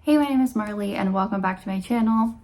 Hey, my name is Marley and welcome back to my channel.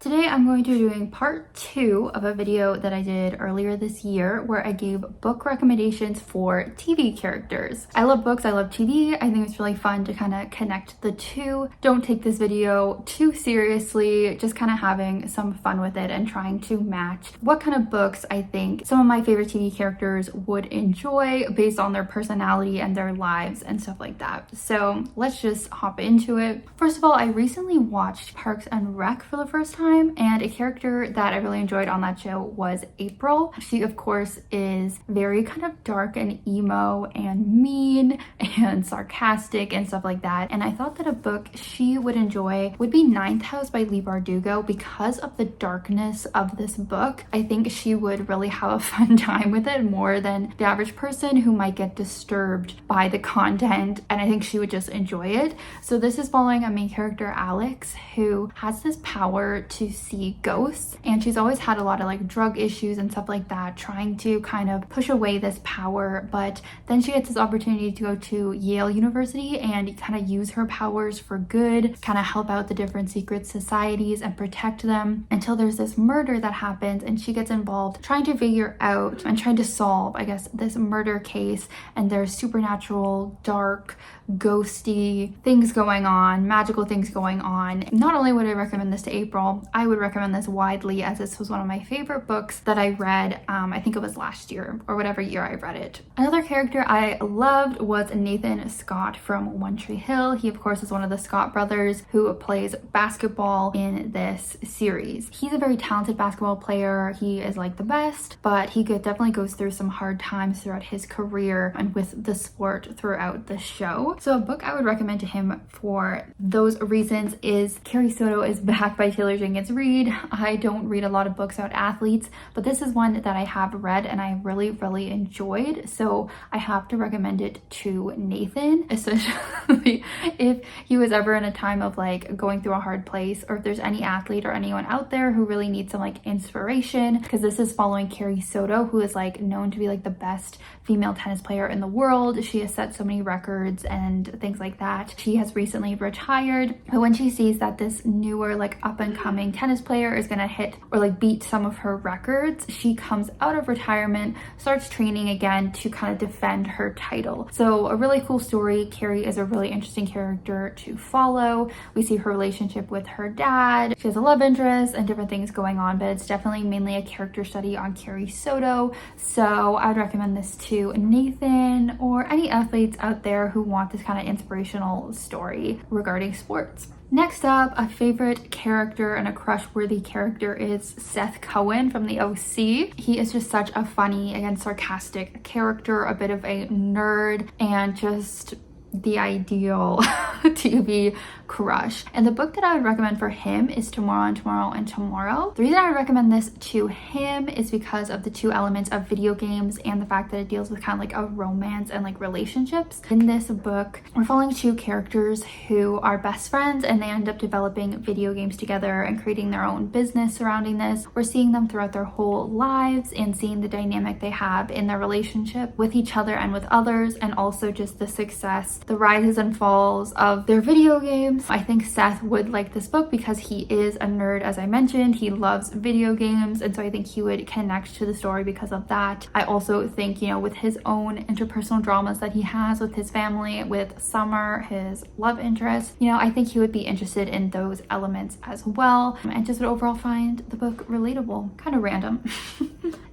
Today I'm going to be doing part 2 of a video that I did earlier this year where I gave book recommendations for TV characters. I love books, I love TV. I think it's really fun to kind of connect the two. Don't take this video too seriously, just kind of having some fun with it and trying to match what kind of books I think some of my favorite TV characters would enjoy based on their personality and their lives and stuff like that. So let's just hop into it. First of all, I recently watched Parks and Rec for the first time. And a character that I really enjoyed on that show was April. She, of course, is very kind of dark and emo and mean and sarcastic and stuff like that. And I thought that a book she would enjoy would be Ninth House by Leigh Bardugo because of the darkness of this book. I think she would really have a fun time with it more than the average person who might get disturbed by the content. And I think she would just enjoy it. So this is following a main character, Alex, who has this power to see ghosts, and she's always had a lot of like drug issues and stuff like that, trying to kind of push away this power. But then she gets this opportunity to go to Yale University and kind of use her powers for good, kind of help out the different secret societies and protect them, until there's this murder that happens and she gets involved trying to figure out and trying to solve, I guess, this murder case. And there's supernatural, dark, ghosty things going on, magical things going on. Not only would I recommend this to April, I would recommend this widely, as this was one of my favorite books that I read. I think it was last year or whatever year I read it. Another character I loved was Nathan Scott from One Tree Hill. He, of course, is one of the Scott brothers who plays basketball in this series. He's a very talented basketball player. He is like the best, but he definitely goes through some hard times throughout his career and with the sport throughout the show. So a book I would recommend to him for those reasons is Carrie Soto is Back by Taylor Jenkins Reid. I don't read a lot of books about athletes, but this is one that I have read and I really enjoyed. So I have to recommend it to Nathan, especially if he was ever in a time of like going through a hard place, or if there's any athlete or anyone out there who really needs some like inspiration, because this is following Carrie Soto, who is like known to be like the best female tennis player in the world. She has set so many records and things like that. She has recently retired, but when she sees that this newer like up and coming tennis player is gonna hit or like beat some of her records, she comes out of retirement, starts training again to kind of defend her title. So a really cool story. Carrie is a really interesting character to follow. We see her relationship with her dad. She has a love interest and different things going on, but it's definitely mainly a character study on Carrie Soto. So I would recommend this to Nathan or any athletes out there who want this kind of inspirational story regarding sports. Next up, a favorite character and a crush-worthy character is Seth Cohen from the OC. He is just such a funny, again, sarcastic character, a bit of a nerd, and just the ideal TV crush. And the book that I would recommend for him is Tomorrow and Tomorrow and Tomorrow. The reason I would recommend this to him is because of the two elements of video games and the fact that it deals with kind of like a romance and like relationships. In this book, we're following two characters who are best friends and they end up developing video games together and creating their own business surrounding this. We're seeing them throughout their whole lives and seeing the dynamic they have in their relationship with each other and with others, and also just the success, the rises and falls of their video games. I think Seth would like this book because he is a nerd, as I mentioned. He loves video games, and so I think he would connect to the story because of that. I also think, you know, with his own interpersonal dramas that he has with his family, with Summer, his love interest, you know, I think he would be interested in those elements as well, and just would overall find the book relatable. Kind of random.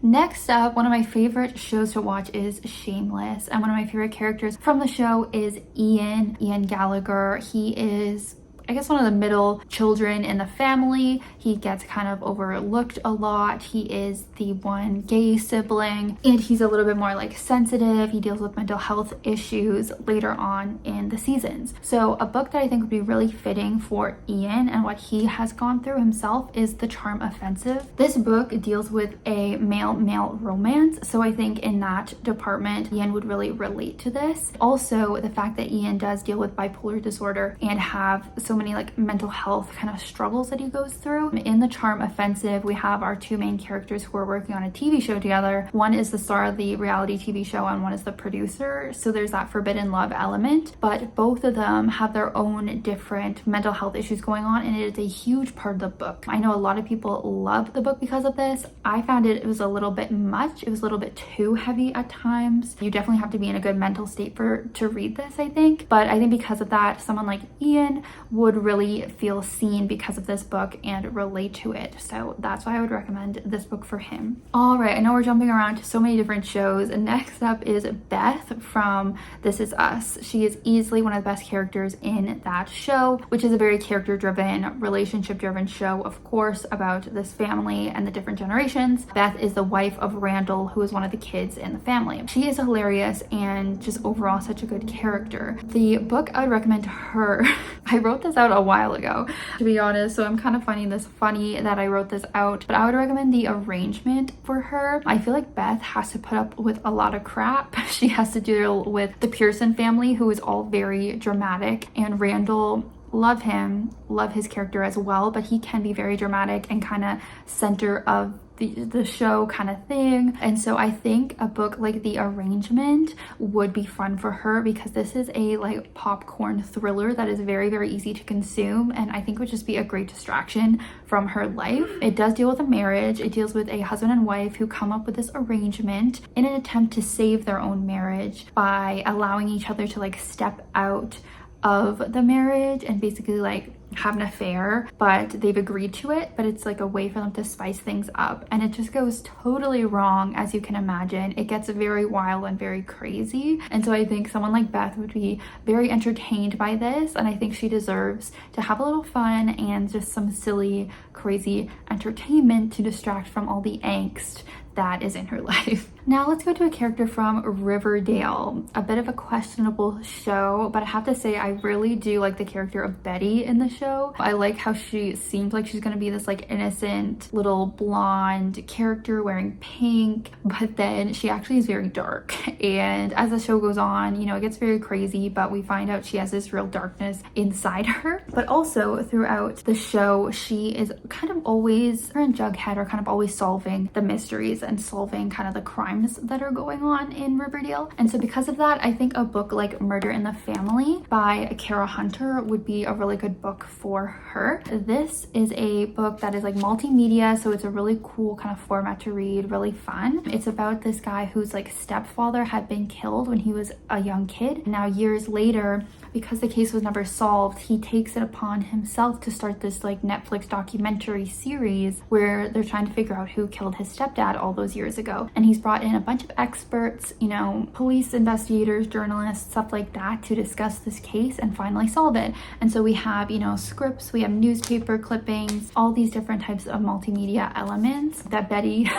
Next up, one of my favorite shows to watch is Shameless, and one of my favorite characters from the show is Ian Gallagher. He is, I guess, one of the middle children in the family. He gets kind of overlooked a lot. He is the one gay sibling, and he's a little bit more like sensitive. He deals with mental health issues later on in the seasons. So a book that I think would be really fitting for Ian and what he has gone through himself is The Charm Offensive. This book deals with a male-male romance, so I think in that department Ian would really relate to this. Also, the fact that Ian does deal with bipolar disorder and have so so many like mental health kind of struggles that he goes through. In The Charm Offensive, we have our two main characters who are working on a TV show together. One is the star of the reality TV show and one is the producer, so there's that forbidden love element, but both of them have their own different mental health issues going on, and it is a huge part of the book. I know a lot of people love the book because of this. I found it was a little bit much. It was a little bit too heavy at times. You definitely have to be in a good mental state to read this, I think, but I think because of that, someone like Ian would really feel seen because of this book and relate to it, so that's why I would recommend this book for him. All right, I know we're jumping around to so many different shows. Next up is Beth from This Is Us. She is easily one of the best characters in that show, which is a very character-driven, relationship-driven show, of course, about this family and the different generations. Beth is the wife of Randall, who is one of the kids in the family. She is hilarious and just overall such a good character. The book I would recommend to her, I wrote this out a while ago, to be honest, so I'm kind of finding this funny that I wrote this out, but I would recommend The Arrangement for her. I feel like Beth has to put up with a lot of crap. She has to deal with the Pearson family, who is all very dramatic, and Randall, love him, love his character as well, but he can be very dramatic and kind of center of the show kind of thing. And so I think a book like The Arrangement would be fun for her, because this is a like popcorn thriller that is very, very easy to consume, and I think would just be a great distraction from her life. It does deal with a marriage. It deals with a husband and wife who come up with this arrangement in an attempt to save their own marriage by allowing each other to like step out of the marriage and basically like have an affair, but they've agreed to it, but it's like a way for them to spice things up, and it just goes totally wrong, as you can imagine. It gets very wild and very crazy, and so I think someone like Beth would be very entertained by this, and I think she deserves to have a little fun and just some silly, crazy entertainment to distract from all the angst that is in her life. Now let's go to a character from Riverdale, a bit of a questionable show, but I have to say I really do like the character of Betty in the show. I like how she seems like she's gonna be this like innocent little blonde character wearing pink, but then she actually is very dark, and as the show goes on, you know, it gets very crazy, but we find out she has this real darkness inside her. But also throughout the show, she is kind of always, her and Jughead are kind of always solving the mysteries and solving kind of the crimes that are going on in Riverdale. And so because of that, I think a book like Murder in the Family by Kara Hunter would be a really good book for her. This is a book that is like multimedia, so it's a really cool kind of format to read, really fun. It's about this guy whose like stepfather had been killed when he was a young kid. Now years later, because the case was never solved, he takes it upon himself to start this like Netflix documentary series where they're trying to figure out who killed his stepdad all those years ago. And he's brought in a bunch of experts, you know, police investigators, journalists, stuff like that, to discuss this case and finally solve it. And so we have, you know, scripts, we have newspaper clippings, all these different types of multimedia elements that Betty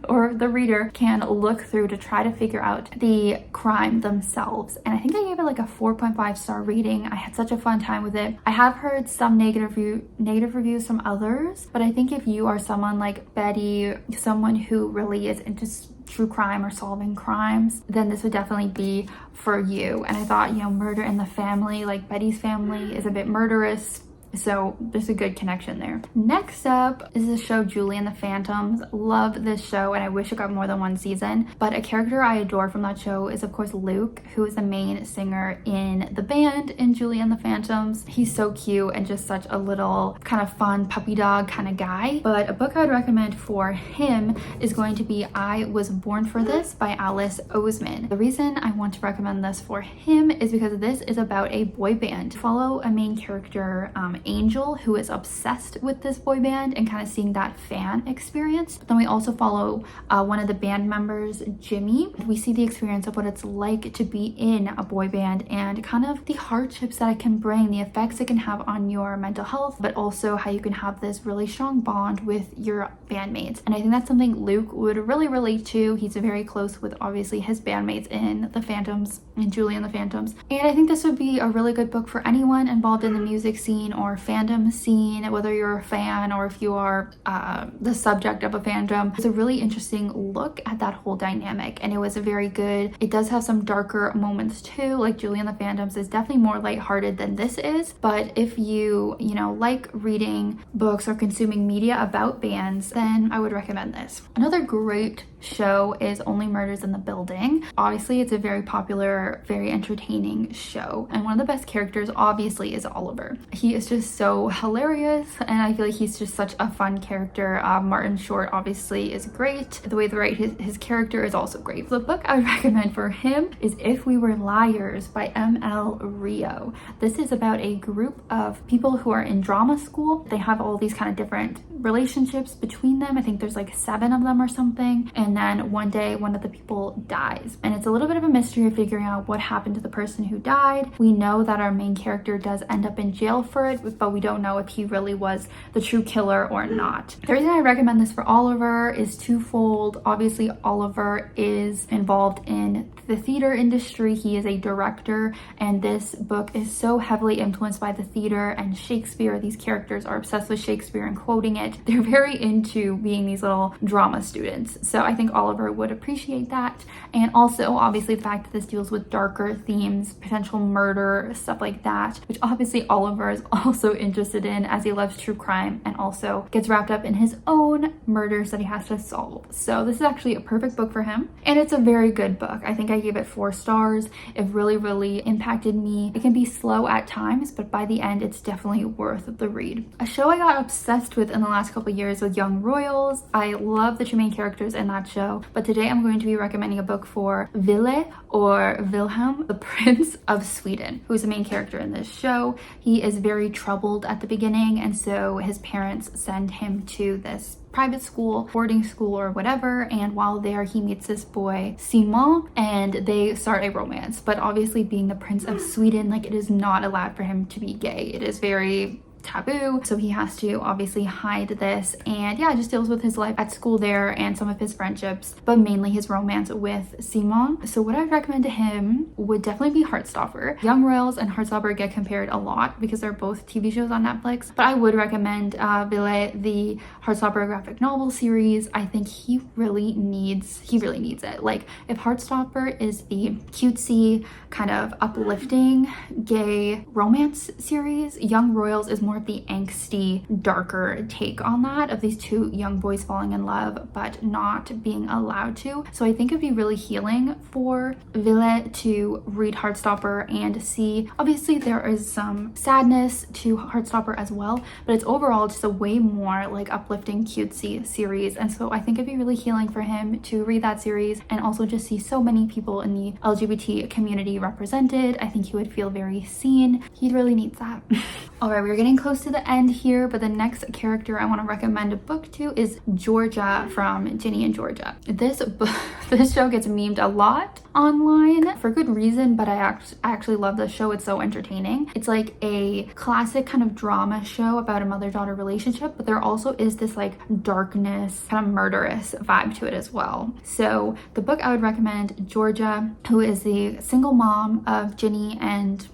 or the reader can look through to try to figure out the crime themselves. And I think I gave it like a 4.5 star rating. I had such a fun time with it. I have heard some negative reviews from others, but I think if you are someone like Betty, someone who really is into true crime or solving crimes, then this would definitely be for you. And I thought, you know, Murder in the Family, like Betty's family is a bit murderous, so there's a good connection there. Next up is the show Julie and the Phantoms. Love this show, and I wish it got more than one season, but a character I adore from that show is of course Luke, who is the main singer in the band in Julie and the Phantoms. He's so cute and just such a little kind of fun puppy dog kind of guy. But a book I would recommend for him is going to be I Was Born for This by Alice Oseman. The reason I want to recommend this for him is because this is about a boy band. Follow a main character, Angel, who is obsessed with this boy band and kind of seeing that fan experience. But then we also follow one of the band members, Jimmy. We see the experience of what it's like to be in a boy band and kind of the hardships that it can bring, the effects it can have on your mental health, but also how you can have this really strong bond with your bandmates. And I think that's something Luke would really relate to. He's very close with obviously his bandmates in the Phantoms, in Julie and the Phantoms. And I think this would be a really good book for anyone involved in the music scene or more fandom scene, whether you're a fan or if you are the subject of a fandom. It's a really interesting look at that whole dynamic, and it was very good. It does have some darker moments too, like Julie and the Fandoms is definitely more lighthearted than this is, but if you know, like reading books or consuming media about bands, then I would recommend this. Another great show is Only Murders in the Building. Obviously, it's a very popular, very entertaining show, and one of the best characters obviously is Oliver. He is just so hilarious, and I feel like he's just such a fun character. Martin Short obviously is great. The way they write his character is also great. The book I would recommend for him is If We Were Liars by M.L. Rio. This is about a group of people who are in drama school. They have all these kind of different relationships between them. I think there's like 7 of them or something, and then one day one of the people dies, and it's a little bit of a mystery of figuring out what happened to the person who died. We know that our main character does end up in jail for it, but we don't know if he really was the true killer or not. The reason I recommend this for Oliver is twofold. Obviously, Oliver is involved in the theater industry. He is a director, and this book is so heavily influenced by the theater and Shakespeare. These characters are obsessed with Shakespeare and quoting it. They're very into being these little drama students, so I think Oliver would appreciate that. And also obviously the fact that this deals with darker themes, potential murder, stuff like that, which obviously Oliver is also interested in, as he loves true crime and also gets wrapped up in his own murders that he has to solve. So this is actually a perfect book for him, and it's a very good book. I think I gave it 4 stars. It really impacted me. It can be slow at times, but by the end it's definitely worth the read. A show I got obsessed with in the last couple years was Young Royals. I love the 2 main characters in that show, but today I'm going to be recommending a book for Ville, or Wilhelm, the Prince of Sweden, who is the main character in this show. He is very troubled at the beginning, and so his parents send him to this private school, boarding school or whatever, and while there he meets this boy Simon, and they start a romance. But obviously, being the Prince of Sweden, like, it is not allowed for him to be gay. It is very taboo, so he has to obviously hide this, and yeah, it just deals with his life at school there and some of his friendships, but mainly his romance with Simon. So what I would recommend to him would definitely be Heartstopper. Young Royals and Heartstopper get compared a lot because they're both TV shows on Netflix, but I would recommend Ville, the Heartstopper graphic novel series. I think he really needs it. Like, if Heartstopper is the cutesy kind of uplifting gay romance series, Young Royals is more of the angsty, darker take on that, of these 2 young boys falling in love but not being allowed to. So I think it'd be really healing for Ville to read Heartstopper and see, obviously there is some sadness to Heartstopper as well, but it's overall just a way more like uplifting, cutesy series. And so I think it'd be really healing for him to read that series and also just see so many people in the LGBT community represented. I think he would feel very seen. He really needs that. All right, we're getting close to the end here, but the next character I want to recommend a book to is Georgia from Ginny and Georgia. This show gets memed a lot online for good reason, but I actually love this show. It's so entertaining. It's like a classic kind of drama show about a mother-daughter relationship, but there also is this like darkness, kind of murderous vibe to it as well. So the book I would recommend, Georgia, who is the single mom of Ginny and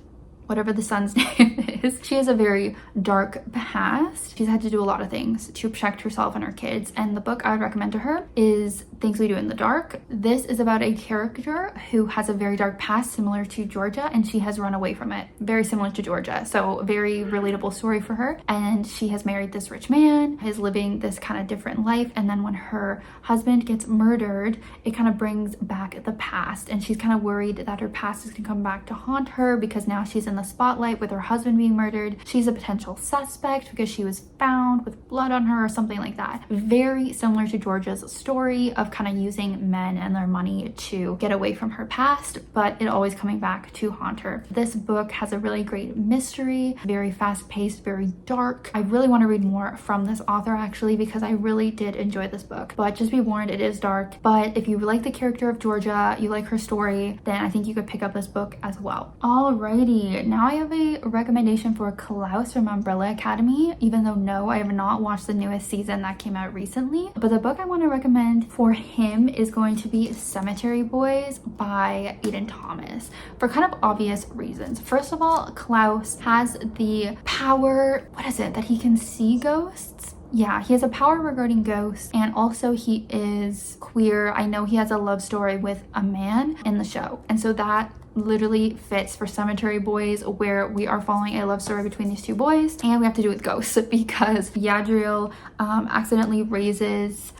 whatever the son's name is. She has a very dark past. She's had to do a lot of things to protect herself and her kids, and the book I would recommend to her is Things We Do in the Dark. This is about a character who has a very dark past similar to Georgia, and she has run away from it, very similar to Georgia, so very relatable story for her. And she has married this rich man, is living this kind of different life, and then when her husband gets murdered, it kind of brings back the past, and she's kind of worried that her past is gonna come back to haunt her because now she's in the spotlight with her husband being murdered. She's a potential suspect because she was found with blood on her or something like that. Very similar to Georgia's story of kind of using men and their money to get away from her past, but it always coming back to haunt her. This book has a really great mystery, very fast-paced, very dark. I really want to read more from this author actually because I really did enjoy this book, but just be warned, it is dark. But if you like the character of Georgia, you like her story, then I think you could pick up this book as well. Alrighty, now I have a recommendation for Klaus from Umbrella Academy, even though no, I have not watched the newest season that came out recently. But the book I want to recommend for him is going to be Cemetery Boys by Aiden Thomas, for kind of obvious reasons. First of all, Klaus has the power, what is it, that he can see ghosts? Yeah, he has a power regarding ghosts, and also he is queer. I know he has a love story with a man in the show, and so that literally fits for Cemetery Boys, where we are following a love story between these two boys, and we have to do with ghosts because Yadriel accidentally raises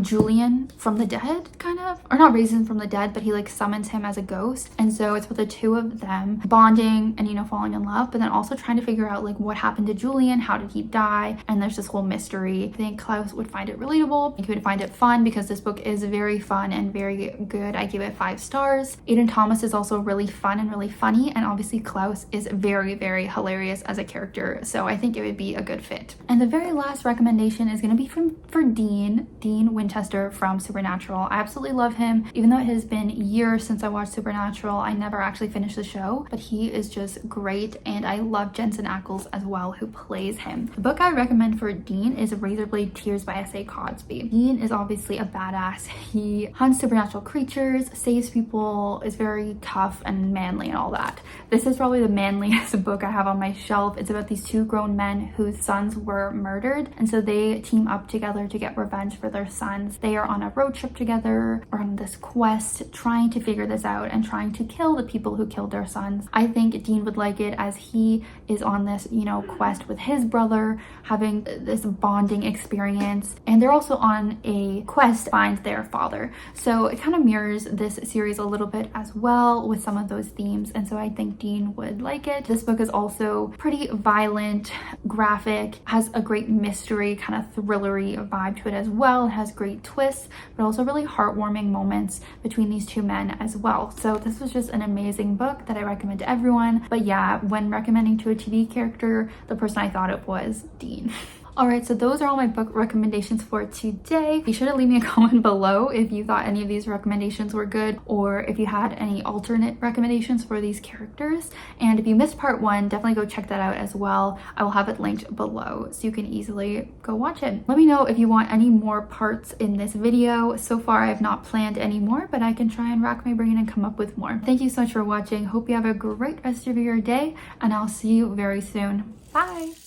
Julian from the dead, kind of, or not raises him from the dead, but he like summons him as a ghost, and so it's with the two of them bonding and, you know, falling in love, but then also trying to figure out like what happened to Julian, how did he die, and there's this whole mystery. I think Klaus would find it relatable. I think he would find it fun because this book is very fun and very good. I give it 5 stars. Aiden Thomas is also really fun and really funny, and obviously Klaus is very, very hilarious as a character, so I think it would be a good fit. And the very last recommendation is going to be for Dean Winchester from Supernatural. I absolutely love him. Even though it has been years since I watched Supernatural, I never actually finished the show, but he is just great, and I love Jensen Ackles as well, who plays him. The book I recommend for Dean is Razorblade Tears by S.A. Cosby. Dean is obviously a badass. He hunts supernatural creatures, saves people, is very tough and manly and all that. This is probably the manliest book I have on my shelf. It's about these 2 grown men whose sons were murdered, and so they team up together to get revenge for their sons. They are on a road trip together, or on this quest, trying to figure this out and trying to kill the people who killed their sons. I think Dean would like it, as he is on this, you know, quest with his brother, having this bonding experience, and they're also on a quest to find their father. So it kind of mirrors this series a little bit as well, with some of those themes, and so I think Dean would like it. This book is also pretty violent, graphic, has a great mystery, kind of thrillery vibe to it as well. It has great twists, but also really heartwarming moments between these 2 men as well. So this was just an amazing book that I recommend to everyone. But yeah, when recommending to a TV character, the person I thought it was Dean. Alright, so those are all my book recommendations for today. Be sure to leave me a comment below if you thought any of these recommendations were good, or if you had any alternate recommendations for these characters. And if you missed part 1, definitely go check that out as well. I will have it linked below so you can easily go watch it. Let me know if you want any more parts in this video. So far, I have not planned any more, but I can try and rack my brain and come up with more. Thank you so much for watching. Hope you have a great rest of your day, and I'll see you very soon. Bye!